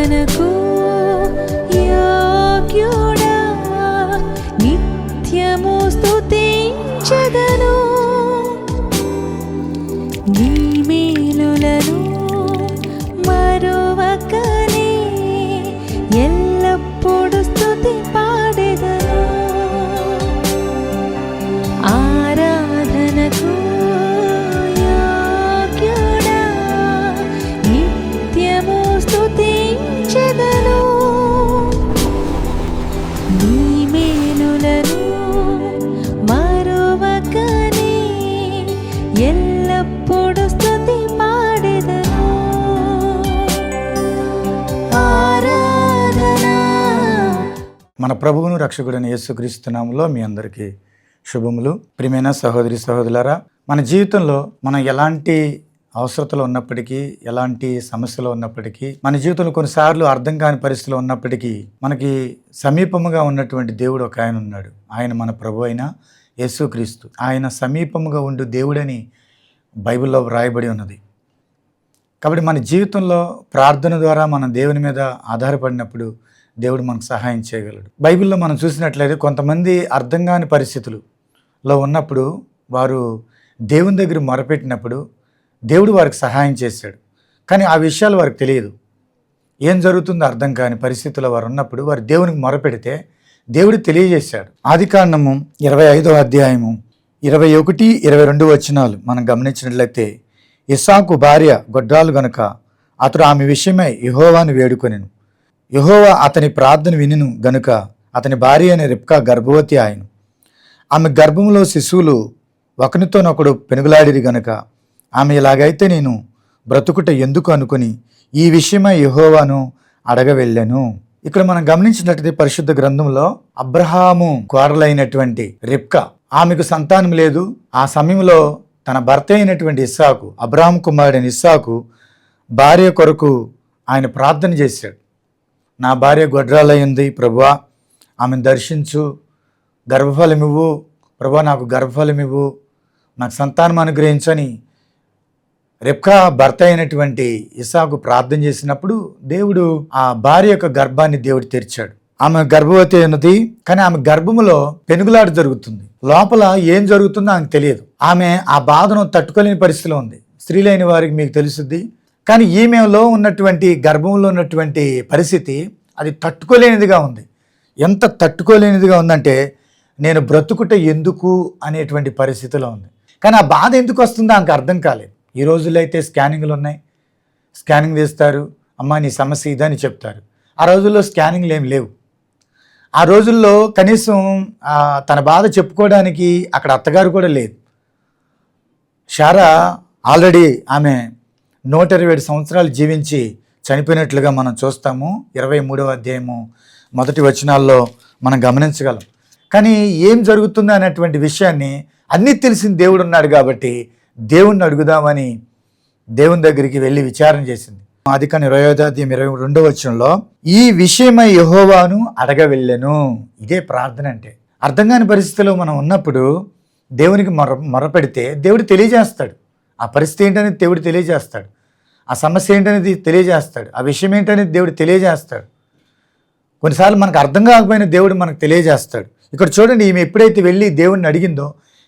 ఆరాధనకు యోగ్యుడా, నిత్యము స్తుతించెదను. నీ మేలులను మరువకనే ఎల్లప్పుడు స్తుతి పాడెదను. ఆరాధనకు యోగ్యుడా, నిత్యము స్తుతించెదను. నీ మేలులను మరువకనే ఎల్లప్పుడు స్తుతి పాడెదను. ఆరాధన. మన ప్రభువును రక్షకుడైన యేసుక్రీస్తు నామములో మీ అందరికీ శుభములు. ప్రియమైన సహోదరి సహోదరులారా, మన జీవితంలో మనం ఎలాంటి అవసరతలు ఉన్నప్పటికీ, ఎలాంటి సమస్యలు ఉన్నప్పటికీ, మన జీవితంలో కొన్నిసార్లు అర్థం కాని పరిస్థితులు ఉన్నప్పటికీ మనకి సమీపముగా ఉన్నటువంటి దేవుడు ఒక ఆయన ఉన్నాడు. ఆయన మన ప్రభు అయిన యేసుక్రీస్తు. ఆయన సమీపముగా ఉండు దేవుడని బైబిల్లో వ్రాయబడి ఉన్నది. కాబట్టి మన జీవితంలో ప్రార్థన ద్వారా మనం దేవుని మీద ఆధారపడినప్పుడు దేవుడు మనకు సహాయం చేయగలడు. బైబిల్లో మనం చూసినట్లయితే కొంతమంది అర్థం కాని పరిస్థితులలో ఉన్నప్పుడు వారు దేవుని దగ్గర మొరపెట్టినప్పుడు దేవుడు వారికి సహాయం చేశాడు. కానీ ఆ విషయాలు వారికి తెలియదు. ఏం జరుగుతుందో అర్థం కాని పరిస్థితుల్లో వారు ఉన్నప్పుడు వారు దేవునికి మొరపెడితే దేవుడు తెలియజేశాడు. ఆదికాండము 25వ అధ్యాయము 21, 22 వచనాలు మనం గమనించినట్లయితే, ఇస్సాకు భార్య గొడ్రాలు గనుక అతడు ఆమె విషయమై యెహోవాను వేడుకొనెను. యెహోవా అతని ప్రార్థన వినెను గనుక అతని భార్య అయిన రిబ్కా గర్భవతి ఆయను. ఆమె గర్భంలో శిశువులు ఒకనితోనొకడు పెనుగులాడిరి గనుక ఆమె ఇలాగైతే నేను బ్రతుకుట ఎందుకు అనుకుని ఈ విషయమై యెహోవాను అడగ వెళ్ళాను. ఇక్కడ మనం గమనించినట్లయితే పరిశుద్ధ గ్రంథంలో అబ్రహాము కోడలైనటువంటి రిబ్కా, ఆమెకు సంతానం లేదు. ఆ సమయంలో తన భర్త అయినటువంటి ఇస్సాకు, అబ్రహాము కుమారుడైన ఇస్సాకు భార్య కొరకు ఆయన ప్రార్థన చేశాడు. నా భార్య గొడ్రాలయ్యింది ప్రభువా, ఆమెను దర్శించు, గర్భఫలమివ్వు ప్రభువా, నాకు గర్భఫలమివ్వు, నాకు సంతానం అనుగ్రహించని రిబ్కా భర్త అయినటువంటి ఇస్సాకు ప్రార్థన చేసినప్పుడు దేవుడు ఆ భార్య యొక్క గర్భాన్ని దేవుడు తెరిచాడు. ఆమె గర్భవతి అయినది, కానీ ఆమె గర్భములో పెనుగులాట జరుగుతుంది. లోపల ఏం జరుగుతుందో ఆమెకు తెలియదు. ఆమె ఆ బాధను తట్టుకోలేని పరిస్థితిలో ఉంది. స్త్రీలైన వారికి మీకు తెలుస్తుంది. కానీ ఈమెలో ఉన్నటువంటి గర్భంలో ఉన్నటువంటి పరిస్థితి అది తట్టుకోలేనిదిగా ఉంది. ఎంత తట్టుకోలేనిదిగా ఉందంటే నేను బ్రతుకుట ఎందుకు అనేటువంటి పరిస్థితిలో ఉంది. కానీ ఆ బాధ ఎందుకు వస్తుందో ఆమెకు అర్థం కాలేదు. ఈ రోజుల్లో అయితే స్కానింగ్లు ఉన్నాయి, స్కానింగ్ తీస్తారు, అమ్మ నీ సమస్య ఇదని చెప్తారు. ఆ రోజుల్లో స్కానింగ్లు ఏమి లేవు. ఆ రోజుల్లో కనీసం తన బాధ చెప్పుకోవడానికి అక్కడ అత్తగారు కూడా లేదు. శారా ఆల్రెడీ ఆమె 127 సంవత్సరాలు జీవించి చనిపోయినట్లుగా మనం చూస్తాము. 23వ అధ్యాయము 1 వచనాల్లో మనం గమనించగలం. కానీ ఏం జరుగుతుందో అనేటువంటి విషయాన్ని అన్నీ తెలిసిన దేవుడు ఉన్నాడు కాబట్టి దేవుణ్ణి అడుగుదామని దేవుని దగ్గరికి వెళ్ళి విచారణ చేసింది. ఆదికాండం 20వ అధ్యాయం 22వ వచనంలో ఈ విషయమై యెహోవాను అడగ వెళ్ళెను. ఇదే ప్రార్థన అంటే. అర్థం కాని పరిస్థితిలో మనం ఉన్నప్పుడు దేవునికి మొరపెడితే దేవుడు తెలియజేస్తాడు. ఆ పరిస్థితి ఏంటనేది దేవుడు తెలియజేస్తాడు. ఆ సమస్య ఏంటనేది తెలియజేస్తాడు. ఆ విషయం ఏంటనేది దేవుడు తెలియజేస్తాడు. కొన్నిసార్లు మనకు అర్థం కాకపోయినా దేవుడు మనకు తెలియజేస్తాడు. ఇక్కడ చూడండి, ఈమె ఎప్పుడైతే వెళ్ళి దేవుడిని అడిగిందో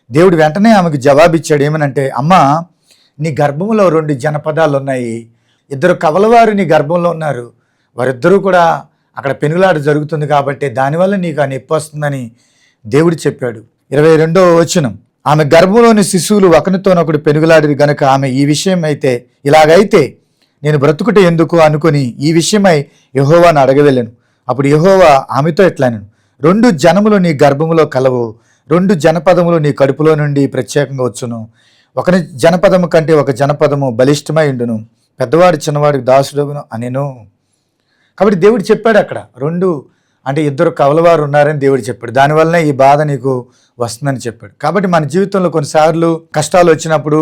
దేవుడు వెంటనే ఆమెకు జవాబిచ్చాడు. ఏమనంటే, అమ్మా నీ గర్భంలో 2 జనపదాలు ఉన్నాయి, 2 కవలవారు నీ గర్భంలో ఉన్నారు, వారిద్దరూ కూడా అక్కడ పెనుగులాట జరుగుతుంది కాబట్టి దానివల్ల నీకు ఆ నొప్పి వస్తుందని దేవుడు చెప్పాడు. 22వ వచనం, ఆమె గర్భంలోని శిశువులు ఒకనితోనొకడు పెనుగులాడిరి గనుక ఆమె ఈ విషయం అయితే ఇలాగైతే నేను బ్రతుకుట ఎందుకు అనుకుని ఈ విషయమై యెహోవాను అడగవెళ్ళను. అప్పుడు యెహోవా ఆమెతో ఇట్లనెను, 2 జనములు నీ గర్భములో కలవు, 2 జనపదములు నీ కడుపులో నుండి ప్రత్యేకంగా వచ్చును. ఒక జనపదము కంటే ఒక జనపదము బలిష్టమై ఉండును, పెద్దవాడు చిన్నవాడికి దాసుడగును అనెను. కాబట్టి దేవుడు చెప్పాడు అక్కడ 2 అంటే 2 కవలవారు ఉన్నారని దేవుడు చెప్పాడు. దానివల్లనే ఈ బాధ నీకు వస్తుందని చెప్పాడు. కాబట్టి మన జీవితంలో కొన్నిసార్లు కష్టాలు వచ్చినప్పుడు,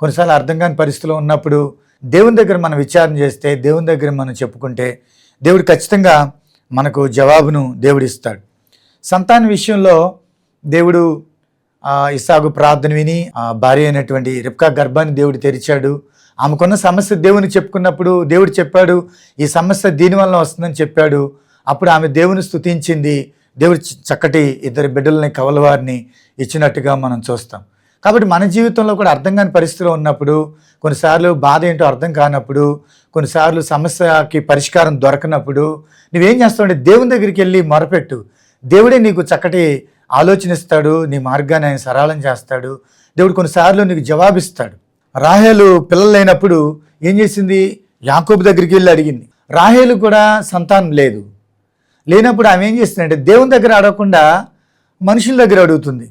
కొన్నిసార్లు అర్థం కాని పరిస్థితిలో ఉన్నప్పుడు దేవుని దగ్గర మనం విచారణ చేస్తే, దేవుని దగ్గర మనం చెప్పుకుంటే దేవుడు ఖచ్చితంగా మనకు జవాబును దేవుడు ఇస్తాడు. సంతాన విషయంలో దేవుడు ఇస్సాకు ప్రార్థన విని భార్య అయినటువంటి రిబ్కా గర్భాన్ని దేవుడు తెరిచాడు. ఆమెకున్న సమస్య దేవునికి చెప్పుకున్నప్పుడు దేవుడు చెప్పాడు, ఈ సమస్య దీనివల్ల వస్తుందని చెప్పాడు. అప్పుడు ఆమె దేవుని స్తుతించింది. దేవుడు చక్కటి 2 బిడ్డలని కవలవారిని ఇచ్చినట్టుగా మనం చూస్తాం. కాబట్టి మన జీవితంలో కూడా అర్థం కాని పరిస్థితిలో ఉన్నప్పుడు, కొన్నిసార్లు బాధ ఏంటో అర్థం కానప్పుడు, కొన్నిసార్లు సమస్యకి పరిష్కారం దొరకనప్పుడు నువ్వేం చేస్తావంటే దేవుని దగ్గరికి వెళ్ళి మొరపెట్టు. దేవుడే నీకు చక్కటి ఆలోచన ఇస్తాడు, నీ మార్గాన్ని ఆయన సరళం చేస్తాడు. దేవుడు కొన్నిసార్లు నీకు జవాబిస్తాడు. రాహేలు పిల్లలు లేనప్పుడు ఏం చేసింది? యాకోబు దగ్గరికి వెళ్ళి అడిగింది. రాహేలు కూడా సంతానం లేనప్పుడు ఆమె ఏం చేస్తుందంటే దేవుని దగ్గర అడగకుండా మనుషుల దగ్గర అడుగుతుంది.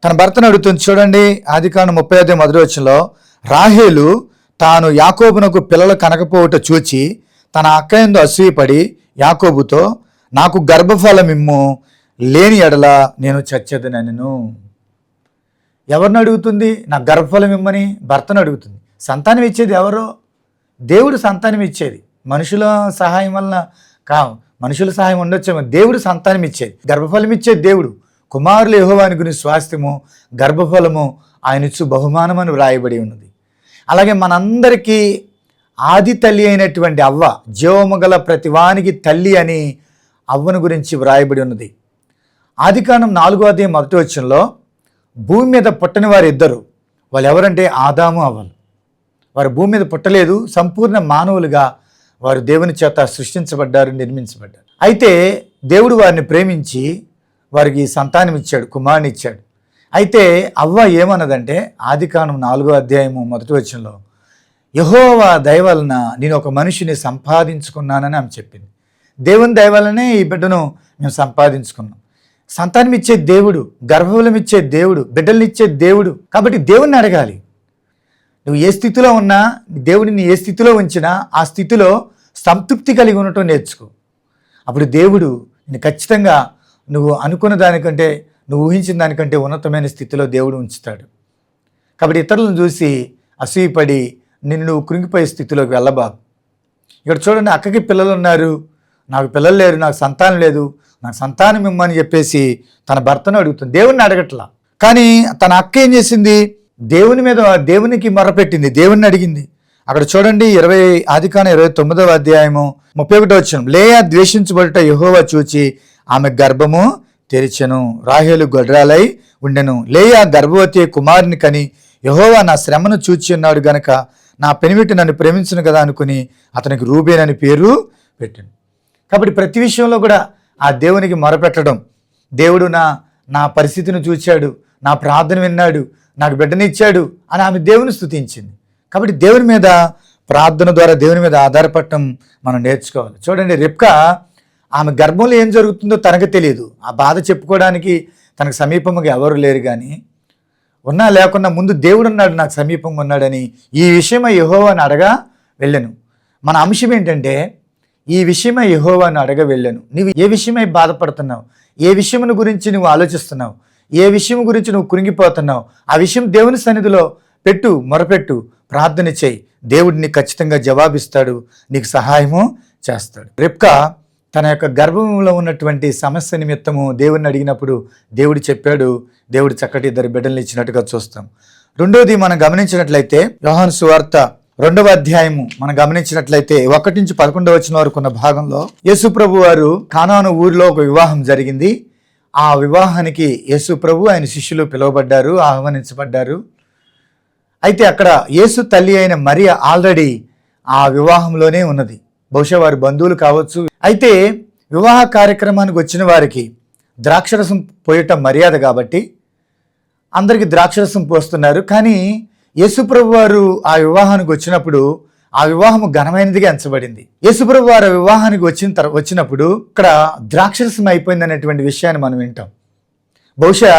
తన భర్తను అడుగుతుంది. చూడండి, ఆదికాండం 35:1 రాహేలు తాను యాకోబునకు పిల్లలు కనకపోవుట చూచి తన అక్కయందు అసూయపడి యాకోబుతో, నాకు గర్భఫలం ఇమ్ము, లేని ఎడల నేను చచ్చేదనెను. ఎవరిని అడుగుతుంది? నాకు గర్భఫలం ఇమ్మని భర్తను అడుగుతుంది. సంతానం ఇచ్చేది ఎవరో? దేవుడు సంతానం ఇచ్చేది. మనుషుల సహాయం వలన కావు, మనుషుల సహాయం ఉండొచ్చేమో, దేవుడు సంతానం ఇచ్చేది, గర్భఫలం ఇచ్చేది దేవుడు. కుమారులు యెహోవాని గురించి స్వాస్థ్యము, గర్భఫలము ఆయన ఇచ్చు బహుమానం అని వ్రాయబడి ఉన్నది. అలాగే మనందరికీ ఆది తల్లి అయినటువంటి అవ్వ, జీవము గల ప్రతివానికి తల్లి అని అవ్వను గురించి వ్రాయబడి ఉన్నది. ఆదికాండం 4:1 భూమి మీద పుట్టని వారు 2, వాళ్ళు ఎవరంటే ఆదాము అవ్వలు. వారు భూమి మీద పుట్టలేదు, సంపూర్ణ మానవులుగా వారు దేవుని చేత సృష్టించబడ్డారు, నిర్మించబడ్డారు. అయితే దేవుడు వారిని ప్రేమించి వారికి సంతానం ఇచ్చాడు, కుమారుని ఇచ్చాడు. అయితే అవ్వ ఏమన్నదంటే ఆదికాండం 4:1 యెహోవా దయ వలన నేను ఒక మనిషిని సంపాదించుకున్నానని ఆమె చెప్పింది. దేవుని దయ వలనే ఈ బిడ్డను మేము సంపాదించుకున్నాం. సంతానం ఇచ్చే దేవుడు, గర్భఫలం ఇచ్చే దేవుడు, బిడ్డల్ని ఇచ్చే దేవుడు. కాబట్టి దేవుణ్ణి అడగాలి. నువ్వు ఏ స్థితిలో ఉన్నా, దేవుడిని ఏ స్థితిలో ఉంచినా ఆ స్థితిలో సంతృప్తి కలిగి ఉండటం నేర్చుకో. అప్పుడు దేవుడు నేను ఖచ్చితంగా నువ్వు అనుకున్న దానికంటే, నువ్వు ఊహించిన దానికంటే ఉన్నతమైన స్థితిలో దేవుడు ఉంచుతాడు. కాబట్టి ఇతరులను చూసి అసూయపడి నిన్ను నువ్వు కృంగిపోయే స్థితిలోకి వెళ్ళబాకు. ఇక్కడ చూడండి, అక్కకి పిల్లలు ఉన్నారు, నాకు పిల్లలు లేరు, నాకు సంతానం లేదు, నాకు సంతానం ఇమ్మని చెప్పేసి తన భర్తను అడుగుతుంది. దేవుణ్ణి అడగట్లా. కానీ తన అక్క ఏం చేసింది? దేవునికి మొరపెట్టింది, దేవుణ్ణి అడిగింది. అక్కడ చూడండి, ఆదికాండం 29:31 లేయా ద్వేషించబడుట యెహోవా చూచి ఆమె గర్భము తెరిచెను, రాహేలు గొడ్రాలై ఉండెను. లేయా గర్భవతి కుమారుని కని యెహోవా నా శ్రమను చూచి ఉన్నాడు గనక నా పెనిమిటి నన్ను ప్రేమించును కదా అనుకుని అతనికి రూబేన్ అని పేరు పెట్టాను. కాబట్టి ప్రతి విషయంలో కూడా ఆ దేవునికి మొరపెట్టడం, దేవుడు నా పరిస్థితిని చూచాడు, నా ప్రార్థన విన్నాడు, నాకు బిడ్డనిచ్చాడు అని ఆమె దేవుని స్తుతించింది. కాబట్టి దేవుని మీద ప్రార్థన ద్వారా దేవుని మీద ఆధారపడటం మనం నేర్చుకోవాలి. చూడండి, రిబ్కా ఆమె గర్భంలో ఏం జరుగుతుందో తనకు తెలియదు. ఆ బాధ చెప్పుకోవడానికి తనకు సమీపంగా ఎవరు లేరు. కానీ ఉన్నా లేకున్నా ముందు దేవుడు ఉన్నాడు, నాకు సమీపంగా ఉన్నాడని ఈ విషయమై యెహోవాను అడగా వెళ్ళాను. మన అంశం ఏంటంటే, ఈ విషయమై యెహోవాను అడగ వెళ్ళాను. నువ్వు ఏ విషయమై బాధపడుతున్నావు, ఏ విషయమును గురించి నువ్వు ఆలోచిస్తున్నావు, ఏ విషయం గురించి నువ్వు కృంగిపోతున్నావు, ఆ విషయం దేవుని సన్నిధిలో పెట్టు, మొరపెట్టు, ప్రార్థన చేయి. దేవుడిని ఖచ్చితంగా జవాబిస్తాడు, నీకు సహాయము చేస్తాడు. రిబ్కా తన యొక్క గర్భంలో ఉన్నటువంటి సమస్య నిమిత్తము దేవుడిని అడిగినప్పుడు దేవుడు చెప్పాడు, దేవుడు చక్కటి 2 బిడ్డల్ని ఇచ్చినట్టుగా చూస్తాం. రెండోది మనం గమనించినట్లయితే యోహాను సువార్త 2:వ మనం గమనించినట్లయితే 1-11 వరకు ఉన్న భాగంలో యేసు ప్రభు వారు కానాను ఊరిలో ఒక వివాహం జరిగింది. ఆ వివాహానికి యేసు ప్రభు ఆయన శిష్యులు పిలువబడ్డారు, ఆహ్వానించబడ్డారు. అయితే అక్కడ యేసు తల్లి అయిన మరియ ఆల్రెడీ ఆ వివాహంలోనే ఉన్నది. బహుశా వారి బంధువులు కావచ్చు. అయితే వివాహ కార్యక్రమానికి వచ్చిన వారికి ద్రాక్షరసం పోయటం మర్యాద కాబట్టి అందరికీ ద్రాక్షరసం పోస్తున్నారు. కానీ యేసుప్రభు వారు ఆ వివాహానికి వచ్చినప్పుడు ఆ వివాహం ఘనమైనదిగా ఎంచబడింది. యేసుప్రభు వారు వివాహానికి వచ్చినప్పుడు ఇక్కడ ద్రాక్షరసం అయిపోయింది అనేటువంటి విషయాన్ని మనం వింటాం. బహుశా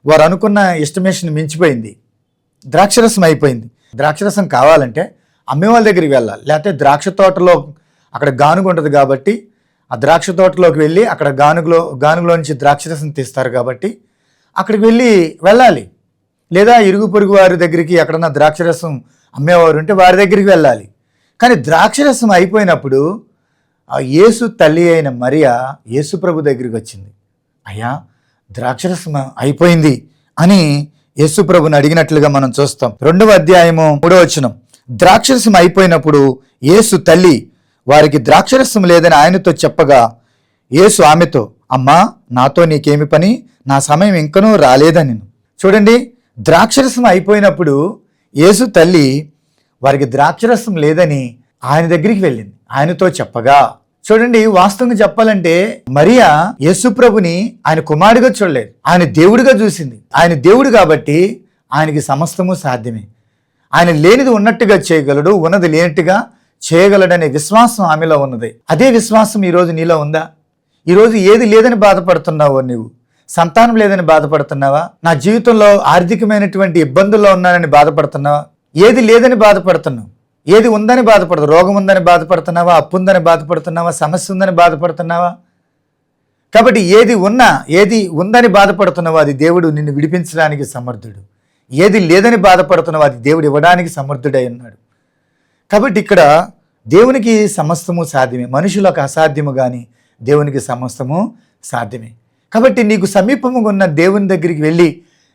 వారు అనుకున్న ఎస్టిమేషన్ మించిపోయింది, ద్రాక్షరసం అయిపోయింది. ద్రాక్షరసం కావాలంటే అమ్మేవాళ్ళ దగ్గరికి వెళ్ళాలి, లేకపోతే ద్రాక్ష తోటలో అక్కడ గానుగు ఉంటుంది కాబట్టి ఆ ద్రాక్ష తోటలోకి వెళ్ళి అక్కడ గానుగులో నుంచి ద్రాక్షరసం తీస్తారు కాబట్టి అక్కడికి వెళ్ళాలి. లేదా ఇరుగు పొరుగు వారి దగ్గరికి ఎక్కడన్నా ద్రాక్షరసం అమ్మేవారు ఉంటే వారి దగ్గరికి వెళ్ళాలి. కానీ ద్రాక్షరసం అయిపోయినప్పుడు ఆ యేసు తల్లి అయిన మరియ యేసు ప్రభు దగ్గరికి వచ్చింది. అయ్యా, ద్రాక్షరసం అయిపోయింది అని యేసు ప్రభుని అడిగినట్లుగా మనం చూస్తాం. 2వ అధ్యాయము 3వ వచనం, ద్రాక్షరసం అయిపోయినప్పుడు యేసు తల్లి వారికి ద్రాక్షరసం లేదని ఆయనతో చెప్పగా యేసు ఆమెతో, అమ్మా, నాతో నీకేమి పని? నా సమయం ఇంకనూ రాలేదని. చూడండి, ద్రాక్షరసం అయిపోయినప్పుడు యేసు తల్లి వారికి ద్రాక్షరసం లేదని ఆయన దగ్గరికి వెళ్ళింది, ఆయనతో చెప్పగా. చూడండి, వాస్తవంగా చెప్పాలంటే మరియా యేసు ప్రభుని ఆయన కుమారుడిగా చూడలేదు, ఆయన దేవుడిగా చూసింది. ఆయన దేవుడు కాబట్టి ఆయనకి సమస్తము సాధ్యమే. ఆయన లేనిది ఉన్నట్టుగా చేయగలడు, ఉన్నది లేనట్టుగా చేయగలడనే విశ్వాసం ఆమెలో ఉన్నది. అదే విశ్వాసం ఈరోజు నీలో ఉందా? ఈరోజు ఏది లేదని బాధపడుతున్నావో, నువ్వు సంతానం లేదని బాధపడుతున్నావా? నా జీవితంలో ఆర్థికమైనటువంటి ఇబ్బందుల్లో ఉన్నానని బాధపడుతున్నావా? ఏది లేదని బాధపడుతున్నావు? ఏది ఉందని బాధపడదు? రోగం ఉందని బాధపడుతున్నావా? అప్పు ఉందని బాధపడుతున్నావా? సమస్య ఉందని బాధపడుతున్నావా? కాబట్టి ఏది ఉందని బాధపడుతున్నావో అది దేవుడు నిన్ను విడిపించడానికి సమర్థుడు. ఏది లేదని బాధపడుతున్నావో అది దేవుడు ఇవ్వడానికి సమర్థుడై ఉన్నాడు. కాబట్టి ఇక్కడ దేవునికి సమస్తము సాధ్యమే. మనుషులకు అసాధ్యము కానీ దేవునికి సమస్తము సాధ్యమే. కాబట్టి నీకు సమీపముగా ఉన్న దేవుని దగ్గరికి వెళ్ళి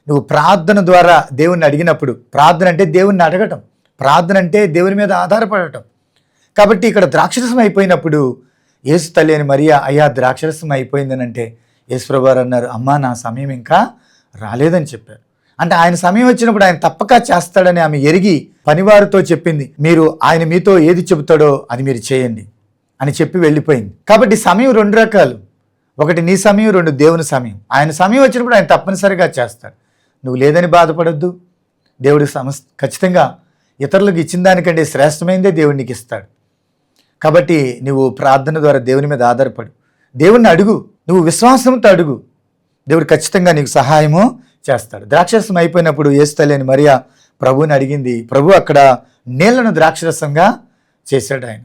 నువ్వు ప్రార్థన ద్వారా దేవుణ్ణి అడిగినప్పుడు, ప్రార్థన అంటే దేవుణ్ణి అడగటం, ప్రార్థన అంటే దేవుని మీద ఆధారపడటం. కాబట్టి ఇక్కడ ద్రాక్షరసం అయిపోయినప్పుడు యేసు తల్లి అని మరియా, అయ్యా ద్రాక్షరసం అయిపోయిందని అంటే యేసుప్రభు వారు అన్నారు, అమ్మా, నా సమయం ఇంకా రాలేదని చెప్పారు. అంటే ఆయన సమయం వచ్చినప్పుడు ఆయన తప్పక చేస్తాడని ఆమె ఎరిగి పనివారితో చెప్పింది, మీరు ఆయన మీతో ఏది చెబుతాడో అది మీరు చేయండి అని చెప్పి వెళ్ళిపోయింది. కాబట్టి సమయం రెండు రకాలు, ఒకటి నీ సమయం, రెండు దేవుని సమయం. ఆయన సమయం వచ్చినప్పుడు ఆయన తప్పనిసరిగా చేస్తాడు. నువ్వు లేదని బాధపడొద్దు. దేవుడు ఖచ్చితంగా ఇతరులకు ఇచ్చిన దానికంటే శ్రేష్టమైనదే దేవుడు నీకు ఇస్తాడు. కాబట్టి నువ్వు ప్రార్థన ద్వారా దేవుని మీద ఆధారపడు, దేవుణ్ణి అడుగు, నువ్వు విశ్వాసంతో అడుగు, దేవుడు ఖచ్చితంగా నీకు సహాయము చేస్తాడు. ద్రాక్షరసం అయిపోయినప్పుడు యేసు తల్లి అని మరియా ప్రభువుని అడిగింది. ప్రభు అక్కడ నీళ్లను ద్రాక్షరసంగా చేశాడు ఆయన.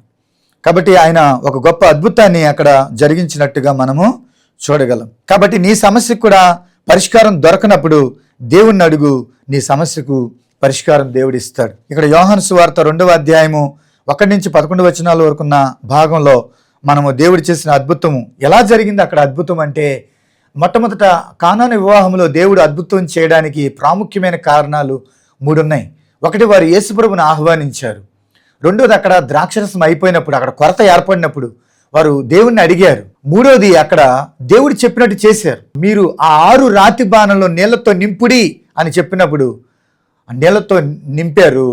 కాబట్టి ఆయన ఒక గొప్ప అద్భుతాన్ని అక్కడ జరిగించినట్టుగా మనము చూడగలం. కాబట్టి నీ సమస్యకు కూడా పరిష్కారం దొరకనప్పుడు దేవుణ్ణి అడుగు, నీ సమస్యకు పరిష్కారం దేవుడు ఇస్తాడు. ఇక్కడ యోహాను సువార్త 2వ అధ్యాయము 1 నుంచి 11 వచనాల వరకు ఉన్న భాగంలో మనము దేవుడు చేసిన అద్భుతము ఎలా జరిగింది. అక్కడ అద్భుతం అంటే మొట్టమొదట కానాను వివాహంలో దేవుడు అద్భుతం చేయడానికి ప్రాముఖ్యమైన కారణాలు 3 ఉన్నాయి. ఒకటి, వారు యేసుప్రభుని ఆహ్వానించారు. రెండోది, అక్కడ ద్రాక్షరసం అయిపోయినప్పుడు, అక్కడ కొరత ఏర్పడినప్పుడు వారు దేవుణ్ణి అడిగారు. మూడోది, అక్కడ దేవుడు చెప్పినట్టు చేశారు. మీరు ఆ 6 రాతి బాణంలో నీళ్లతో నింపుడి అని చెప్పినప్పుడు నీళ్లతో నింపారు.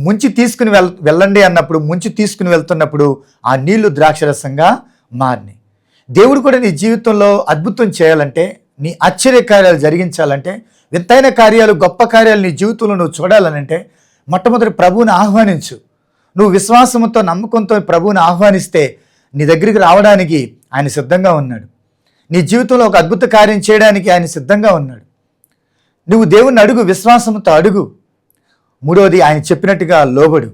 ముంచి తీసుకుని వెళ్ళండి అన్నప్పుడు, ముంచి తీసుకుని వెళ్తున్నప్పుడు ఆ నీళ్లు ద్రాక్షరసంగా మారినాయి. దేవుడు కూడా నీ జీవితంలో అద్భుతం చేయాలంటే, నీ ఆశ్చర్య కార్యాలు జరిగించాలంటే, వింతైన కార్యాలు, గొప్ప కార్యాలు నీ జీవితంలో నువ్వు చూడాలనంటే మొట్టమొదటి ప్రభువుని ఆహ్వానించు. నువ్వు విశ్వాసంతో, నమ్మకంతో ప్రభువుని ఆహ్వానిస్తే నీ దగ్గరికి రావడానికి ఆయన సిద్ధంగా ఉన్నాడు. నీ జీవితంలో ఒక అద్భుత కార్యం చేయడానికి ఆయన సిద్ధంగా ఉన్నాడు. నువ్వు దేవుణ్ణి అడుగు, విశ్వాసంతో అడుగు. మూడవది, ఆయన చెప్పినట్టుగా లోబడు,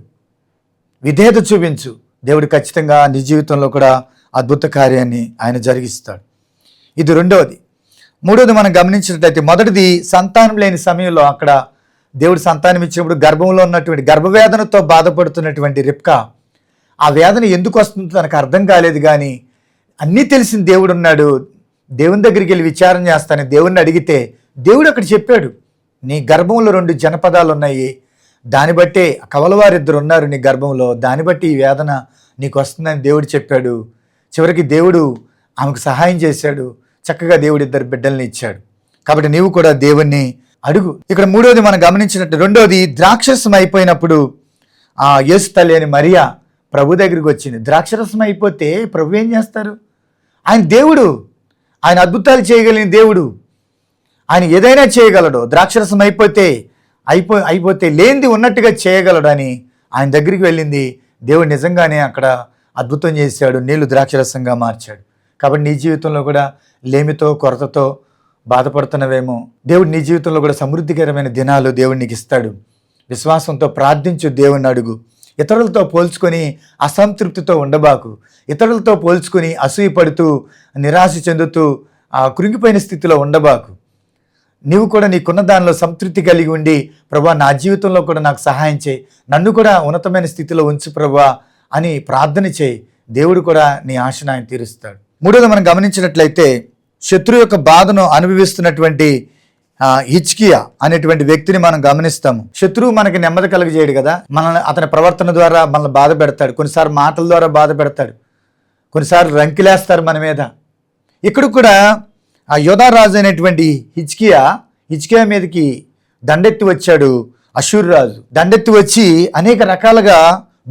విధేయత చూపించు. దేవుడు ఖచ్చితంగా నీ జీవితంలో కూడా అద్భుత కార్యాన్ని ఆయన జరిగిస్తాడు. ఇది రెండవది. మూడవది మనం గమనించినట్లయితే, మొదటిది సంతానం లేని సమయంలో అక్కడ దేవుడు సంతానం ఇచ్చినప్పుడు గర్భంలో ఉన్నటువంటి గర్భవేదనతో బాధపడుతున్నటువంటి రిబ్కా, ఆ వేదన ఎందుకు వస్తుందో తనకు అర్థం కాలేదు. కానీ అన్నీ తెలిసిన దేవుడు ఉన్నాడు. దేవుని దగ్గరికి వెళ్ళి విచారణ చేస్తానని దేవుణ్ణి అడిగితే దేవుడు అక్కడ చెప్పాడు, నీ గర్భంలో 2 జనపదాలు ఉన్నాయి, దాన్ని బట్టే కవలవారిద్దరు ఉన్నారు నీ గర్భంలో, దాన్ని బట్టి ఈ వేదన నీకు వస్తుందని దేవుడు చెప్పాడు. చివరికి దేవుడు ఆమెకు సహాయం చేశాడు. చక్కగా దేవుడు 2 బిడ్డల్ని ఇచ్చాడు. కాబట్టి నీవు కూడా దేవుణ్ణి అడుగు. ఇక్కడ మూడోది మనం గమనించినట్టు, రెండోది, ద్రాక్షరసం అయిపోయినప్పుడు ఆ యేసు తల్లి అని మరియా ప్రభు దగ్గరికి వచ్చింది. ద్రాక్షరసం అయిపోతే ప్రభు ఏం చేస్తారు? ఆయన దేవుడు, ఆయన అద్భుతాలు చేయగలిగిన దేవుడు, ఆయన ఏదైనా చేయగలడు. ద్రాక్షరసం అయిపోతే లేనిది ఉన్నట్టుగా చేయగలడు అని ఆయన దగ్గరికి వెళ్ళింది. దేవుడు నిజంగానే అక్కడ అద్భుతం చేశాడు, నీళ్లు ద్రాక్షరసంగా మార్చాడు. కాబట్టి నీ జీవితంలో కూడా లేమితో, కొరతతో బాధపడుతున్నవేమో, దేవుడు నీ జీవితంలో కూడా సమృద్ధికరమైన దినాలు దేవుడు నీకు ఇస్తాడు. విశ్వాసంతో ప్రార్థించు, దేవుణ్ణి అడుగు. ఇతరులతో పోల్చుకొని అసంతృప్తితో ఉండబాకు. ఇతరులతో పోల్చుకొని అసూయపడుతూ, నిరాశ చెందుతూ కృంగిపోయిన స్థితిలో ఉండబాకు. నీవు కూడా నీకున్న దానిలో సంతృప్తి కలిగి ఉండి, ప్రభా నా జీవితంలో కూడా నాకు సహాయం చేయి, నన్ను కూడా ఉన్నతమైన స్థితిలో ఉంచు ప్రభా అని ప్రార్థన చేయి. దేవుడు కూడా నీ ఆశను ఆయన తీరుస్తాడు. మూడోది మనం గమనించినట్లయితే, శత్రువు యొక్క బాధను అనుభవిస్తున్నటువంటి హిజ్కియా అనేటువంటి వ్యక్తిని మనం గమనిస్తాము. శత్రువు మనకి నెమ్మది కలుగజేయడు కదా, మనల్ని అతని ప్రవర్తన ద్వారా మనల్ని బాధ పెడతాడు, కొన్నిసార్లు మాటల ద్వారా బాధ పెడతాడు, కొన్నిసార్లు రంకిలేస్తారు మన మీద. ఇక్కడ కూడా ఆ యోధారాజు అయినటువంటి హిజ్కియా మీదకి దండెత్తి వచ్చాడు అషూరు రాజు. దండెత్తి వచ్చి అనేక రకాలుగా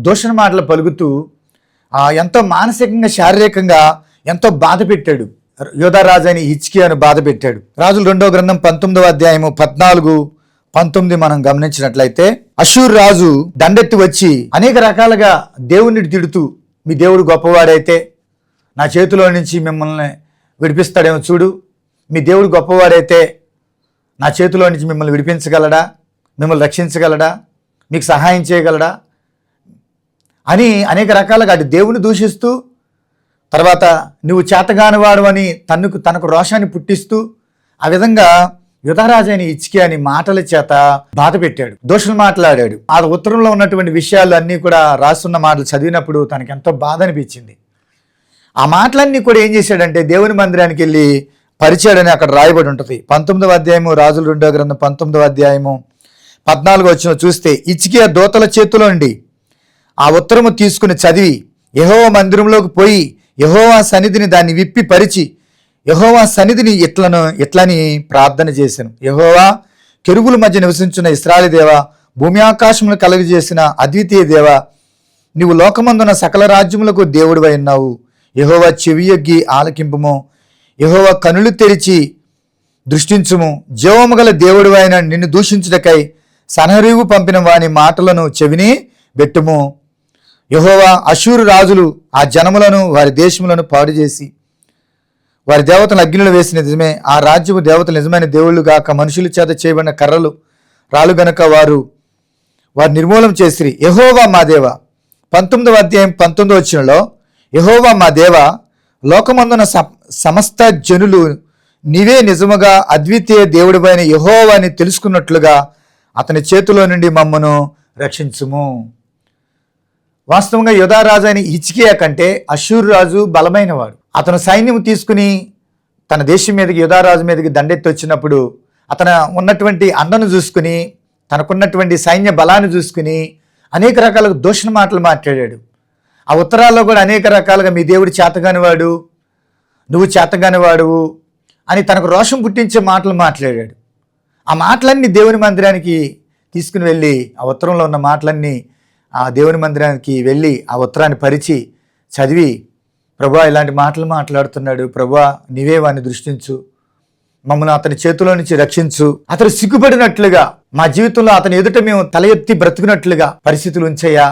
దూషణ మాటలు పలుకుతూ ఎంతో మానసికంగా శారీరకంగా ఎంతో బాధ పెట్టాడు. యోధారాజు అని హిజ్కియాను బాధ పెట్టాడు. రాజుల 2వ గ్రంథం 19వ అధ్యాయము 14-19 మనం గమనించినట్లయితే, అషూరు రాజు దండెత్తి వచ్చి అనేక రకాలుగా దేవుణ్ణి తిడుతూ, మీ దేవుడు గొప్పవాడైతే నా చేతిలో నుంచి మిమ్మల్ని విడిపిస్తాడేమో చూడు, మీ దేవుడు గొప్పవాడైతే నా చేతిలో నుంచి మిమ్మల్ని విడిపించగలడా, మిమ్మల్ని రక్షించగలడా, మీకు సహాయం చేయగలడా అని అనేక రకాలుగా అటు దేవుని దూషిస్తూ, తర్వాత నువ్వు చేతగానివాడు అని తనకు రోషాన్ని పుట్టిస్తూ, ఆ విధంగా యోధారాజు అయిన హిజ్కియాని మాటల చేత బాధ పెట్టాడు, దోషులు మాట్లాడాడు. ఆ ఉత్తరంలో ఉన్నటువంటి విషయాలు అన్నీ కూడా రాస్తున్న మాటలు చదివినప్పుడు తనకి ఎంతో బాధ అనిపించింది. ఆ మాటలన్నీ కూడా ఏం చేశాడంటే దేవుని మందిరానికి వెళ్ళి పరిచాడని అక్కడ రాయబడి ఉంటుంది. 19వ అధ్యాయము రాజుల 2వ గ్రంథం 19వ అధ్యాయము 14 వచ్చిన చూస్తే, హిజ్కియా దూతల చేతిలో నుండి ఆ ఉత్తరము తీసుకుని చదివి యెహోవా మందిరంలోకి పోయి యెహోవా సన్నిధిని దాన్ని విప్పి పరిచి యెహోవా సన్నిధిని ఇట్లని ప్రార్థన చేశాను. యెహోవా, కెరూబుల మధ్య నివసించిన ఇశ్రాయేలు దేవా, భూమి ఆకాశములను కలుగజేసిన అద్వితీయ దేవా, నీవు లోకమందున సకల రాజ్యములకు దేవుడివై ఉన్నావు. యెహోవా చెవియొగ్గి ఆలకింపుము, యెహోవా కనులు తెరిచి దృష్టించుము. జీవము గల దేవుడివైన నిన్ను దూషించుటకై సన్హరీబు పంపిన వాని మాటలను చెవిని బెట్టుము. యెహోవా, అషూరు రాజులు ఆ జనములను వారి దేశములను పాడు చేసి వారి దేవతలను అగ్నిలో వేసిన నిజమే. ఆ రాజ్యము దేవతలు నిజమైన దేవుళ్ళు గాక మనుషుల చేత చేయబడిన కర్రలు రాళ్ళు గనక వారు నిర్మూలం చేసిరి. యెహోవా మా దేవ, 19వ అధ్యాయం 19వ వచనంలో, యెహోవా మా దేవ, లోకమందున సమస్త జనులు నీవే నిజముగా అద్వితీయ దేవుడిపైన యెహోవాని తెలుసుకున్నట్లుగా అతని చేతిలో నుండి మమ్మను రక్షించుము. వాస్తవంగా యోధారాజు అయిన హిజ్కియా కంటే అషూరు రాజు బలమైన వాడు. అతను సైన్యం తీసుకుని తన దేశం మీదకి యోధారాజు మీదకి దండెత్తి వచ్చినప్పుడు అతను ఉన్నటువంటి అండను చూసుకుని, తనకున్నటువంటి సైన్య బలాన్ని చూసుకుని అనేక రకాలుగా దూషణ మాటలు మాట్లాడాడు. ఆ ఉత్తరాల్లో కూడా అనేక రకాలుగా మీ దేవుడు చేతగానివాడు, నువ్వు చేతగానివాడువు అని తనకు రోషం పుట్టించే మాటలు మాట్లాడాడు. ఆ మాటలన్నీ దేవుని మందిరానికి తీసుకుని వెళ్ళి, ఆ ఉత్తరంలో ఉన్న మాటలన్నీ ఆ దేవుని మందిరానికి వెళ్ళి ఆ ఉత్తరాన్ని పరిచి చదివి, ప్రభువా ఇలాంటి మాటలు మాట్లాడుతున్నాడు, ప్రభువా నీవే వాడిని దృష్టించు, మమ్మల్ని అతని చేతిలో నుంచి రక్షించు, అతను సిగ్గుపడినట్లుగా మా జీవితంలో అతని ఎదుట మేము తల ఎత్తి బ్రతుకున్నట్లుగా పరిస్థితులు ఉంచయ్యా,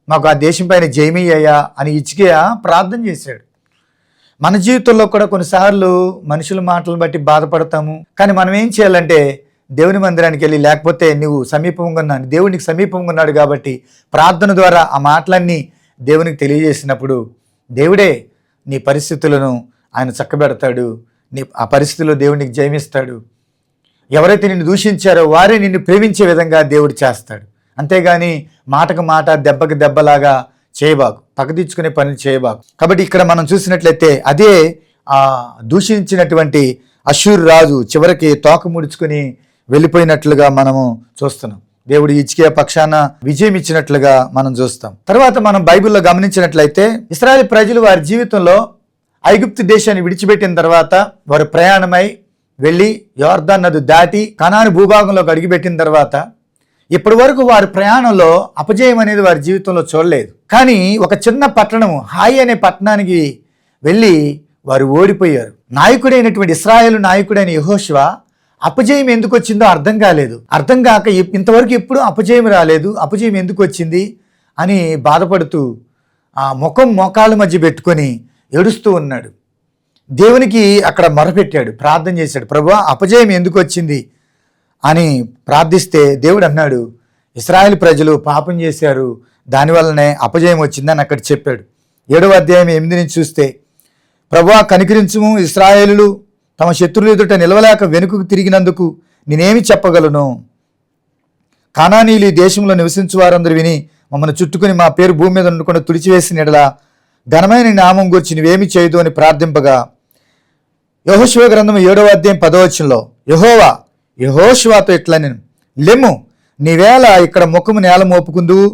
మాకు ఆ దేశం పైన జయమయ్యా అని హిజ్కియా ప్రార్థన చేశాడు. మన జీవితంలో కూడా కొన్నిసార్లు మనుషుల మాటలను బట్టి బాధపడతాము. కానీ మనం ఏం చేయాలంటే దేవుని మందిరానికి వెళ్ళి, లేకపోతే నువ్వు సమీపంగా ఉన్నాను, దేవునికి సమీపంగా ఉన్నాడు కాబట్టి ప్రార్థన ద్వారా ఆ మాటలన్నీ దేవునికి తెలియజేసినప్పుడు దేవుడే నీ పరిస్థితులను ఆయన చక్కబెడతాడు. ఆ పరిస్థితుల్లో దేవునికి జయమిస్తాడు. ఎవరైతే నిన్ను దూషించారో వారే నిన్ను ప్రేమించే విధంగా దేవుడు చేస్తాడు. అంతేగాని మాటకు మాట దెబ్బకి దెబ్బలాగా చేయబాకు, పక్కదిచ్చుకునే పనులు చేయబాకు. కాబట్టి ఇక్కడ మనం చూసినట్లయితే అదే దూషించినటువంటి అషూరు రాజు చివరికి తోక ముడుచుకుని వెళ్ళిపోయినట్లుగా మనము చూస్తున్నాం. దేవుడు హిజ్కియా పక్షాన విజయం ఇచ్చినట్లుగా మనం చూస్తాం. తర్వాత మనం బైబిల్లో గమనించినట్లయితే ఇశ్రాయేలు ప్రజలు వారి జీవితంలో ఐగుప్తు దేశాన్ని విడిచిపెట్టిన తర్వాత వారు ప్రయాణమై వెళ్ళి యోర్దాను నది దాటి కనాను భూభాగంలోకి అడుగుపెట్టిన తర్వాత ఇప్పటి వరకు వారి ప్రయాణంలో అపజయం అనేది వారి జీవితంలో చూడలేదు. కానీ ఒక చిన్న పట్టణము హాయి అనే పట్టణానికి వెళ్ళి వారు ఓడిపోయారు. నాయకుడైనటువంటి ఇశ్రాయేలు నాయకుడైన యెహోషువ అపజయం ఎందుకు వచ్చిందో అర్థం కాలేదు. అర్థం కాక ఇంతవరకు ఎప్పుడు అపజయం రాలేదు, అపజయం ఎందుకు వచ్చింది అని బాధపడుతూ ఆ మోకాళ్ళ మధ్య పెట్టుకొని ఏడుస్తూ ఉన్నాడు. దేవునికి అక్కడ మొరపెట్టాడు, ప్రార్థన చేశాడు, ప్రభువా అపజయం ఎందుకు వచ్చింది అని ప్రార్థిస్తే దేవుడు అన్నాడు, ఇశ్రాయేలు ప్రజలు పాపం చేశారు, దానివల్లనే అపజయం వచ్చిందని అక్కడ చెప్పాడు. 7వ అధ్యాయం 8 నుంచి చూస్తే, ప్రభువా కనికరించుము, ఇశ్రాయేలులు తమ శత్రువుల ఎదుట నిలవలేక వెనుకకు తిరిగినందుకు నేనేమి చెప్పగలను? కానానీయులు ఈ దేశంలో నివసించు వారందరూ విని మమ్మల్ని చుట్టుకుని మా పేరు భూమి మీద ఉండకుండా తుడిచివేసిన ఎడల ఘనమైన నామం గురించి నువ్వేమి చేయదు అని ప్రార్థింపగా, యెహోషువ గ్రంథం 7వ అధ్యాయం 10వ వచనంలో, యెహోవా యెహోషువతో ఇట్లా నేను లెమ్ము, నీవేళ ఇక్కడ ముఖము నేల మోపుకుందువు,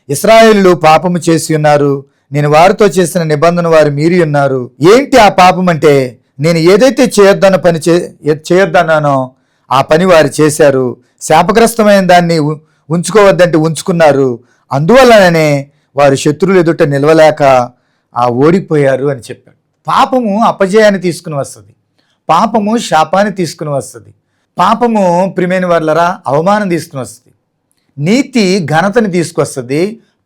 ఇశ్రాయేలులు పాపము చేసి ఉన్నారు, నేను వారితో చేసిన నిబంధన వారు మీరి ఉన్నారు. ఏంటి ఆ పాపం అంటే, నేను ఏదైతే చేయొద్దన్నానో ఆ పని వారు చేశారు, శాపగ్రస్తమైన దాన్ని ఉంచుకోవద్దంటే ఉంచుకున్నారు, అందువల్లనే వారు శత్రువులు ఎదుట నిలవలేక ఓడిపోయారు అని చెప్పాడు. పాపము అపజయాన్ని తీసుకుని వస్తుంది, పాపము శాపాన్ని తీసుకుని వస్తుంది, పాపము ప్రియమైన వాళ్ళరా అవమానం తీసుకుని వస్తుంది, నీతి ఘనతని తీసుకొస్తుంది,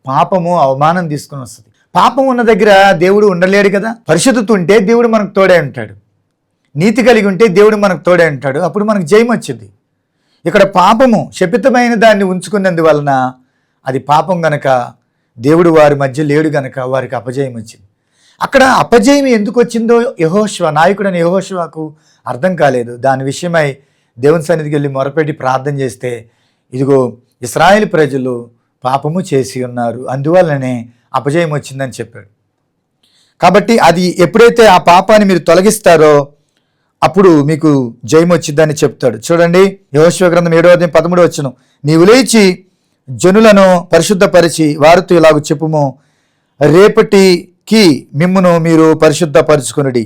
పాపము అవమానం తీసుకుని వస్తుంది. పాపం ఉన్న దగ్గర దేవుడు ఉండలేడు కదా. పరిశుద్ధత ఉంటే దేవుడు మనకు తోడే ఉంటాడు, నీతి కలిగి ఉంటే దేవుడు మనకు తోడే ఉంటాడు, అప్పుడు మనకు జయం వచ్చింది. ఇక్కడ పాపము శపితమైన దాన్ని ఉంచుకున్నందువలన అది పాపం గనక దేవుడు వారి మధ్య లేడు గనక వారికి అపజయం వచ్చింది. అక్కడ అపజయం ఎందుకు వచ్చిందో యెహోషువ, నాయకుడైన యెహోషువకు అర్థం కాలేదు. దాని విషయమై దేవుని సన్నిధికి వెళ్ళి మొరపెట్టి ప్రార్థన చేస్తే, ఇదిగో ఇశ్రాయేలు ప్రజలు పాపము చేసి ఉన్నారు, అందువల్లనే అపజయం వచ్చిందని చెప్పాడు. కాబట్టి అది ఎప్పుడైతే ఆ పాపాన్ని మీరు తొలగిస్తారో అప్పుడు మీకు జయం వచ్చిందని చెప్తాడు. చూడండి, యెహోషువ గ్రంథం 7:13 నీవు లేచి జనులను పరిశుద్ధపరిచి వారితో ఇలాగ చెప్పుము, రేపటికి మిమ్మును మీరు పరిశుద్ధపరచుకొనుడి.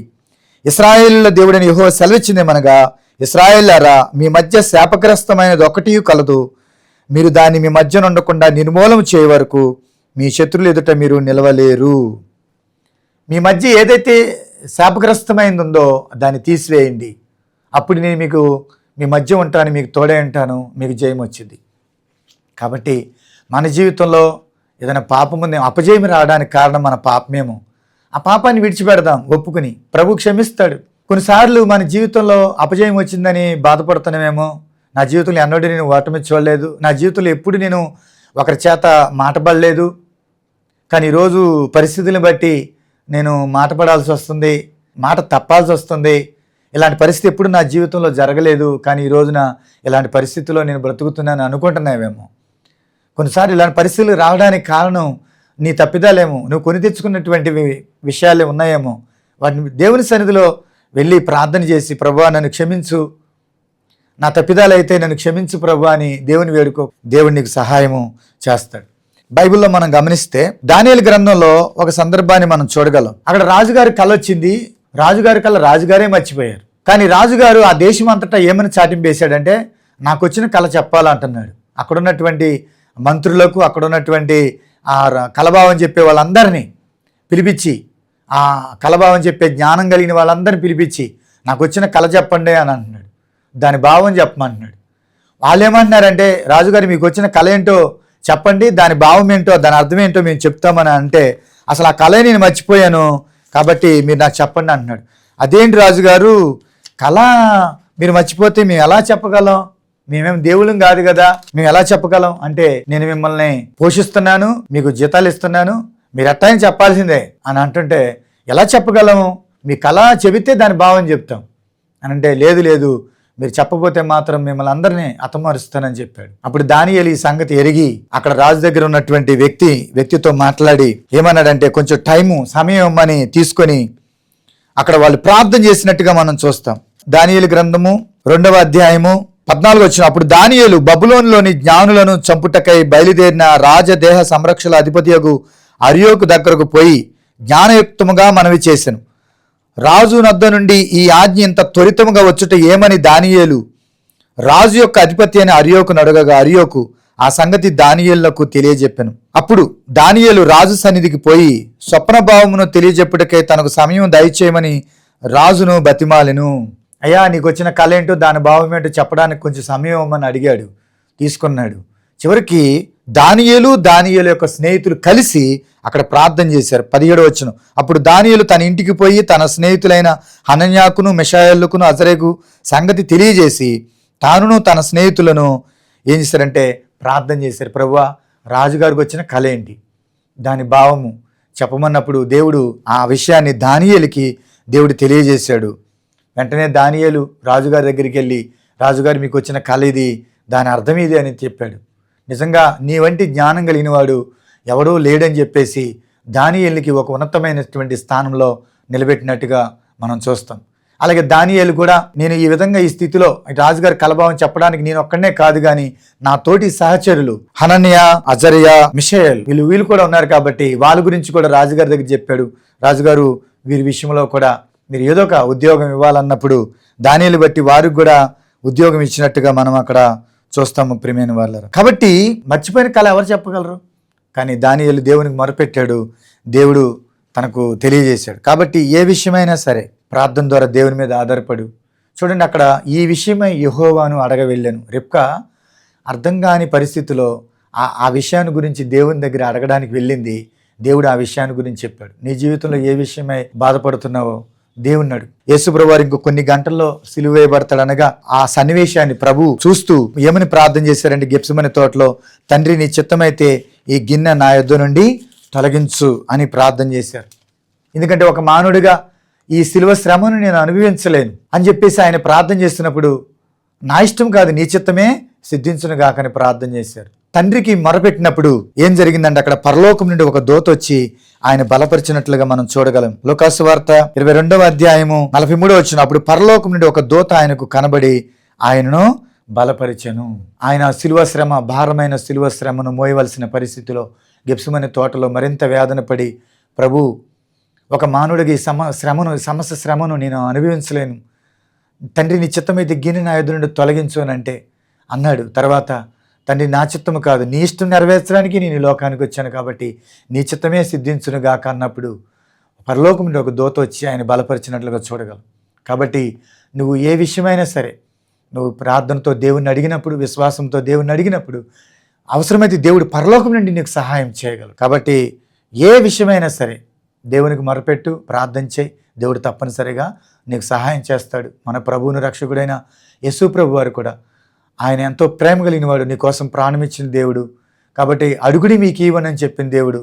ఇశ్రాయేలుల దేవుడైన యెహోవా సెలవిచ్చిందేమనగా, ఇశ్రాయేలులారా, మీ మధ్య శాపగ్రస్తమైనది ఒకటి కలదు, మీరు దాన్ని మీ మధ్య ఉండకుండా నిర్మూలన చేయ వరకు మీ శత్రువుల ఎదుట మీరు నిలవలేరు. మీ మధ్య ఏదైతే శాపగ్రస్తమైంది ఉందో దాన్ని తీసివేయండి, అప్పుడు నేను మీకు మీ మధ్య ఉంటాను, మీకు తోడే ఉంటాను, మీకు జయం వచ్చింది. కాబట్టి మన జీవితంలో ఏదైనా పాపం ఉంది, అపజయం రావడానికి కారణం మన పాపమేమో. ఆ పాపాన్ని విడిచిపెడదాం, ఒప్పుకుని ప్రభు క్షమిస్తాడు. కొన్నిసార్లు మన జీవితంలో అపజయం వచ్చిందని బాధపడుతున్నామేమో. నా జీవితంలో ఎన్నడూ నేను ఓటమి చూడలేదు, నా జీవితంలో ఎప్పుడు నేను ఒకరి చేత మాటపడలేదు, కానీ ఈరోజు పరిస్థితులను బట్టి నేను మాటపడాల్సి వస్తుంది, మాట తప్పాల్సి వస్తుంది. ఇలాంటి పరిస్థితి ఎప్పుడు నా జీవితంలో జరగలేదు, కానీ ఈ రోజున ఇలాంటి పరిస్థితుల్లో నేను బ్రతుకుతున్నాను అనుకుంటున్నావేమో. కొన్నిసార్లు ఇలాంటి పరిస్థితులు రావడానికి కారణం నీ తప్పిదాలేమో, నువ్వు కొని తెచ్చుకున్నటువంటి విషయాలే ఉన్నాయేమో. వాటిని దేవుని సన్నిధిలో వెళ్ళి ప్రార్థన చేసి, ప్రభువా నన్ను క్షమించు, నా తప్పిదాలైతే నన్ను క్షమించు ప్రభువా అని దేవుని వేడుకో, దేవుడు నీకు సహాయము చేస్తాడు. బైబిల్లో మనం గమనిస్తే దానియేలు గ్రంథంలో ఒక సందర్భాన్ని మనం చూడగలం. అక్కడ రాజుగారి కళ వచ్చింది, రాజుగారి కళ రాజుగారే మర్చిపోయారు. కానీ రాజుగారు ఆ దేశం అంతటా ఏమని చాటింపేశాడంటే, నాకు వచ్చిన కళ చెప్పాలంటున్నాడు. అక్కడున్నటువంటి మంత్రులకు, అక్కడున్నటువంటి ఆ కలభావం చెప్పే వాళ్ళందరినీ పిలిపించి, ఆ కలభావం చెప్పే జ్ఞానం కలిగిన వాళ్ళందరినీ పిలిపించి, నాకు వచ్చిన కళ చెప్పండి అని అంటున్నాడు. దాని భావం చెప్పమంటున్నాడు. వాళ్ళు ఏమంటున్నారంటే, రాజుగారు మీకు వచ్చిన కళ ఏంటో చెప్పండి, దాని భావం ఏంటో, దాని అర్థం ఏంటో మేము చెప్తామని అంటే, అసలు ఆ కళ నేను మర్చిపోయాను కాబట్టి మీరు నాకు చెప్పండి అంటున్నాడు. అదేంటి రాజుగారు, కళ మీరు మర్చిపోతే మేము ఎలా చెప్పగలం, మేమేం దేవుళ్ళం కాదు కదా, మేము ఎలా చెప్పగలం అంటే, నేను మిమ్మల్ని పోషిస్తున్నాను, మీకు జీతాలు ఇస్తున్నాను, మీరు ఎట్టాయని చెప్పాల్సిందే అని అంటుంటే, ఎలా చెప్పగలము, మీ కళ చెబితే దాని భావం చెప్తాం అని అంటే, లేదు లేదు మీరు చెప్పబోతే మాత్రం మిమ్మల్ని అందరినీ హతమారుస్తానని చెప్పాడు. అప్పుడు దానియేలు ఈ సంగతి ఎరిగి అక్కడ రాజు దగ్గర ఉన్నటువంటి వ్యక్తితో మాట్లాడి ఏమన్నాడంటే, కొంచెం సమయం ఇమ్మని తీసుకొని అక్కడ వాళ్ళు ప్రార్థన చేసినట్టుగా మనం చూస్తాం. దానియేలు గ్రంథము 2:14 అప్పుడు దానియేలు బబులోనులోని జ్ఞానులను చంపుటకై బయలుదేరిన రాజదేహ సంరక్షణ అధిపతియగు అర్యోకు దగ్గరకు పోయి జ్ఞానయుక్తముగా మనవి చేసెను. రాజు నద్ద నుండి ఈ ఆజ్ఞ ఇంత త్వరితముగా వచ్చుట ఏమని దానియేలు రాజు యొక్క అధిపతి అని అర్యోకును అడగగా, అర్యోకు ఆ సంగతి దానియేలుకు తెలియజెప్పెను. అప్పుడు దానియేలు రాజు సన్నిధికి పోయి స్వప్నభావమును తెలియజెప్పుటకై తనకు సమయం దయచేయమని రాజును బతిమాలెను. అయ్యా, నీకు వచ్చిన కళ ఏంటో, దాని భావం ఏంటో చెప్పడానికి కొంచెం సమయం ఇవ్వమని అడిగాడు, తీసుకున్నాడు. చివరికి దానియేలు యొక్క స్నేహితులు కలిసి అక్కడ ప్రార్థన చేశారు. 17 అప్పుడు దానియేలు తన ఇంటికి పోయి తన స్నేహితులైన హనన్యాకును, మిషాయేలుకును, అజరేకు సంగతి తెలియజేసి తానును తన స్నేహితులను ఏం చేశారంటే ప్రార్థన చేశారు. ప్రభువా, రాజుగారికి వచ్చిన కళ ఏంటి, దాని భావము చెప్పమన్నప్పుడు దేవుడు ఆ విషయాన్ని దానియేలుకి దేవుడు తెలియజేశాడు. వెంటనే దానియేలు రాజుగారి దగ్గరికి వెళ్ళి, రాజుగారు మీకు వచ్చిన కళ ఇది, దాని అర్థం ఇది అని చెప్పాడు. నిజంగా నీ వంటి జ్ఞానం కలిగిన వాడు ఎవడూ లేడని చెప్పేసి దానియేలుకి ఒక ఉన్నతమైనటువంటి స్థానంలో నిలబెట్టినట్టుగా మనం చూస్తాం. అలాగే దానియేలు కూడా నేను ఈ విధంగా ఈ స్థితిలో రాజుగారి కలభావం చెప్పడానికి నేను ఒక్కడనే కాదు కానీ నా తోటి సహచరులు హనన్యా, అజరియా, మిషయేల్ వీళ్ళు కూడా ఉన్నారు కాబట్టి వాళ్ళ గురించి కూడా రాజుగారి దగ్గర చెప్పాడు. రాజుగారు వీరి విషయంలో కూడా మీరు ఏదో ఒక ఉద్యోగం ఇవ్వాలన్నప్పుడు దానియేలు బట్టి వారికి కూడా ఉద్యోగం ఇచ్చినట్టుగా మనం అక్కడ చూస్తాము ప్రియమైన వాళ్ళ. కాబట్టి మర్చిపోయిన కళ ఎవరు చెప్పగలరు? కానీ దానియేలు దేవునికి మొరపెట్టాడు, దేవుడు తనకు తెలియజేశాడు. కాబట్టి ఏ విషయమైనా సరే ప్రార్థన ద్వారా దేవుని మీద ఆధారపడు. చూడండి, అక్కడ ఈ విషయమై యెహోవాను అడగ వెళ్ళాను. రిబ్కా అర్థం కాని పరిస్థితిలో ఆ విషయాన్ని గురించి దేవుని దగ్గర అడగడానికి వెళ్ళింది. దేవుడు ఆ విషయాన్ని గురించి చెప్పాడు. నీ జీవితంలో ఏ విషయమై బాధపడుతున్నావో దేవుని అడుగు. యేసుప్రభువు వారు ఇంకో కొన్ని గంటల్లో సిలువ వేయబడతాడు అనగా ఆ సన్నివేశాన్ని ప్రభు చూస్తూ ఏమని ప్రార్థన చేశారంటే గెత్సేమనే తోటలో, తండ్రి నీ చిత్తమైతే ఈ గిన్నె నా యొద్ద నుండి తొలగించు అని ప్రార్థన చేశారు. ఎందుకంటే ఒక మానవుడిగా ఈ సిలువ శ్రమను నేను అనుభవించలేను అని చెప్పేసి ఆయన ప్రార్థన చేస్తున్నప్పుడు నా ఇష్టం కాదు నీ చిత్తమే సిద్ధించును గాకని ప్రార్థన చేశారు. తండ్రికి మొరపెట్టినప్పుడు ఏం జరిగిందంటే అక్కడ పరలోకం నుండి ఒక దూత వచ్చి ఆయన బలపరిచినట్లుగా మనం చూడగలం. లూకాసు వార్త 22వ అధ్యాయము 43వ వచనం, అప్పుడు పరలోకం నుండి ఒక దూత ఆయనకు కనబడి ఆయనను బలపరిచెను. ఆయన సిలువ శ్రమ, భారమైన సిలువ శ్రమను మోయవలసిన పరిస్థితిలో గెత్సేమనే తోటలో మరింత వేదన పడి, ప్రభు ఒక మానవుడికి సమస్య శ్రమను నేను అనుభవించలేను, తండ్రి నీ చిత్తమైతే గిన్నె నా ఎదురు నుండి తొలగించు అని అంటే అన్నాడు. తర్వాత తండ్రి నా చిత్తము కాదు నీ ఇష్టం నెరవేర్చడానికి నేను ఈ లోకానికి వచ్చాను కాబట్టి నీ చిత్తమే సిద్ధించును గాక అన్నప్పుడు పరలోకం నుండి ఒక దూత వచ్చి ఆయన బలపరిచినట్లుగా చూడగలం. కాబట్టి నువ్వు ఏ విషయమైనా సరే నువ్వు ప్రార్థనతో దేవుణ్ణి అడిగినప్పుడు, విశ్వాసంతో దేవుణ్ణి అడిగినప్పుడు అవసరమైతే దేవుడు పరలోకం నుండి నీకు సహాయం చేయగలరు. కాబట్టి ఏ విషయమైనా సరే దేవునికి మొరపెట్టు, ప్రార్థన చేయి, దేవుడు తప్పనిసరిగా నీకు సహాయం చేస్తాడు. మన ప్రభువును రక్షకుడైన యేసు ప్రభు వారు కూడా ఆయన ఎంతో ప్రేమ కలిగిన వాడు, నీ కోసం ప్రాణం ఇచ్చిన దేవుడు. కాబట్టి అడుగుడి మీకు ఇవ్వనని చెప్పిన దేవుడు,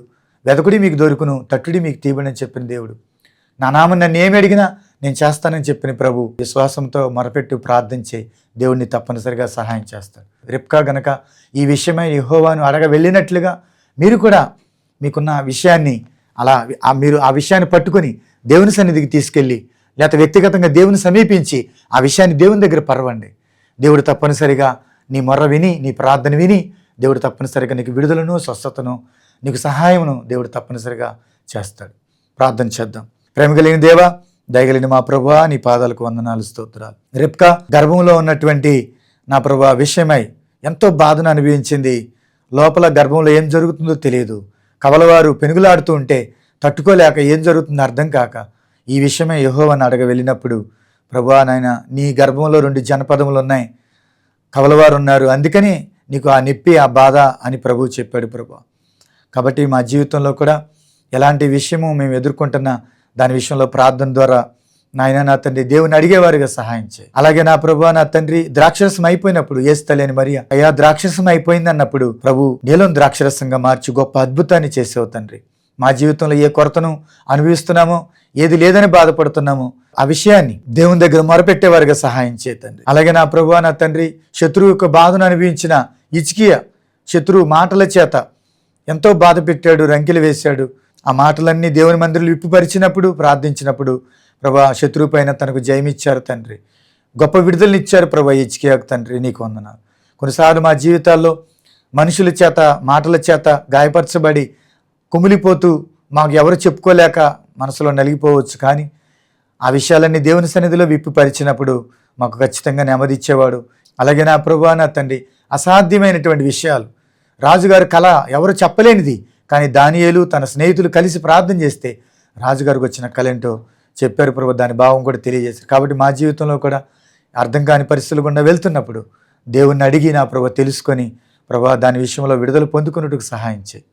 వెదకుడి మీకు దొరుకును, తట్టుడి మీకు తీవనని చెప్పిన దేవుడు, నా నామం నన్ను ఏమి అడిగినా నేను చేస్తానని చెప్పిన ప్రభు. విశ్వాసంతో మొరపెట్టు ప్రార్థించే దేవుడిని తప్పనిసరిగా సహాయం చేస్తాడు. రిబ్కా గనక ఈ విషయమై యెహోవాను అడగ వెళ్ళినట్లుగా మీరు కూడా మీకున్న విషయాన్ని మీరు ఆ విషయాన్ని పట్టుకొని దేవుని సన్నిధికి తీసుకెళ్ళి, లేకపోతే వ్యక్తిగతంగా దేవుని సమీపించి ఆ విషయాన్ని దేవుని దగ్గర పరవండి. దేవుడు తప్పనిసరిగా నీ మొర్ర విని, నీ ప్రార్థన విని దేవుడు తప్పనిసరిగా నీకు విడుదలను, స్వస్థతను, నీకు సహాయమును దేవుడు తప్పనిసరిగా చేస్తాడు. ప్రార్థన చేద్దాం. ప్రేమ కలిగిన దేవా, దయగలిగిన మా ప్రభువా, నీ పాదాలకు వందనాలు, స్తోత్రాలు. రిబ్కా గర్భంలో ఉన్నటువంటి నా ప్రభువా విషయమై ఎంతో బాధను అనుభవించింది. లోపల గర్భంలో ఏం జరుగుతుందో తెలియదు. కవలవారు పెనుగులాడుతూ ఉంటే తట్టుకోలేక ఏం జరుగుతుందో అర్థం కాక ఈ విషయమే యెహోవాను అడగ వెళ్ళినప్పుడు, ప్రభువా నాయన నీ గర్భంలో 2 జనపదములు ఉన్నాయి, కవలవారు ఉన్నారు, అందుకని నీకు ఆ నొప్పి, ఆ బాధ అని ప్రభువు చెప్పాడు ప్రభువా. కాబట్టి మా జీవితంలో కూడా ఎలాంటి విషయము మేము ఎదుర్కొంటున్నా దాని విషయంలో ప్రార్థన ద్వారా నాయన నా తండ్రి దేవుని అడిగేవారిగా సహాయం చేయి. అలాగే నా ప్రభువా నా తండ్రి ద్రాక్షరసం అయిపోయినప్పుడు ఏస్తలేని మరియా అయ్యా ద్రాక్షరసం అయిపోయింది అన్నప్పుడు ప్రభు నీలం ద్రాక్షరసంగా మార్చి గొప్ప అద్భుతాన్ని చేసేవు తండ్రి. మా జీవితంలో ఏ కొరతను అనుభవిస్తున్నామో, ఏది లేదని బాధపడుతున్నామో ఆ విషయాన్ని దేవుని దగ్గర మొరపెట్టేవారిగా సహాయం చేయి తండ్రి. అలాగే నా ప్రభువా నా తండ్రి శత్రువు యొక్క బాధను అనుభవించిన హిజ్కియా శత్రువు మాటల చేత ఎంతో బాధ పెట్టాడు, రంకెలు వేశాడు. ఆ మాటలన్నీ దేవుని మందిరంలో విప్పిపరిచినప్పుడు, ప్రార్థించినప్పుడు ప్రభా శత్రువు పైన తనకు జయమిచ్చారు తండ్రి. గొప్ప విడుదలనిచ్చారు ప్రభా హిజ్కియాకు తండ్రి, నీకు వందనాలు. కొన్నిసార్లు మా జీవితాల్లో మనుషుల చేత, మాటల చేత గాయపరచబడి కుమిలిపోతూ మాకు ఎవరు చెప్పుకోలేక మనసులో నలిగిపోవచ్చు. కానీ ఆ విషయాలన్నీ దేవుని సన్నిధిలో విప్పిపరిచినప్పుడు మాకు ఖచ్చితంగా నెమ్మదిచ్చేవాడు. అలాగే నా ప్రభువా నా తండ్రి అసాధ్యమైనటువంటి విషయాలు, రాజుగారి కళ ఎవరు చెప్పలేనిది, కానీ దానియేలు తన స్నేహితులు కలిసి ప్రార్థన చేస్తే రాజుగారికి వచ్చిన కళ ఏంటో చెప్పారు ప్రభు, దాని భావం కూడా తెలియజేశారు. కాబట్టి మా జీవితంలో కూడా అర్థం కాని పరిస్థితులు గుండా వెళ్తున్నప్పుడు దేవుణ్ణి అడిగి నా ప్రభు తెలుసుకొని ప్రభా దాని విషయంలో విడుదల పొందుకున్నట్టుకు సహాయం చేయి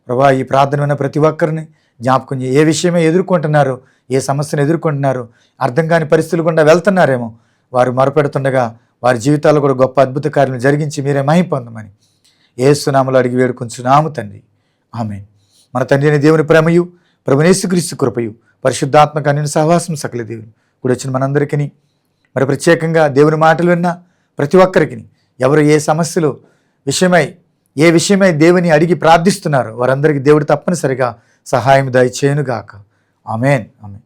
ప్రభా. ఈ ప్రార్థన ఉన్న ప్రతి ఒక్కరిని జ్ఞాపకం చేయి. ఏ విషయమే ఎదుర్కొంటున్నారో, ఏ సమస్యను ఎదుర్కొంటున్నారో, అర్థం కాని పరిస్థితులు గుండా వెళ్తున్నారేమో, వారు మొరపెడుతుండగా వారి జీవితాల్లో కూడా గొప్ప అద్భుత కార్యాలను జరిగించి మీరే మహిమ పొందమని యేసు నామములో అడిగి వేడుకొంచున్నాము తండ్రి, ఆమేన్. మన తండ్రి అయిన దేవుని ప్రేమయు, ప్రభువైన యేసుక్రీస్తు కృపయు, పరిశుద్ధాత్మక అన్యోన్య సహవాసం సకల దేవుని కూడా వచ్చిన మనందరికీ, మరి ప్రత్యేకంగా దేవుని మాటలు విన్న ప్రతి ఒక్కరికి, ఎవరు ఏ సమస్యలు ఏ విషయమై దేవుని అడిగి ప్రార్థిస్తున్నారో వారందరికీ దేవుడు తప్పనిసరిగా సహాయం దయచేయునుగాక. ఆమేన్, ఆమేన్.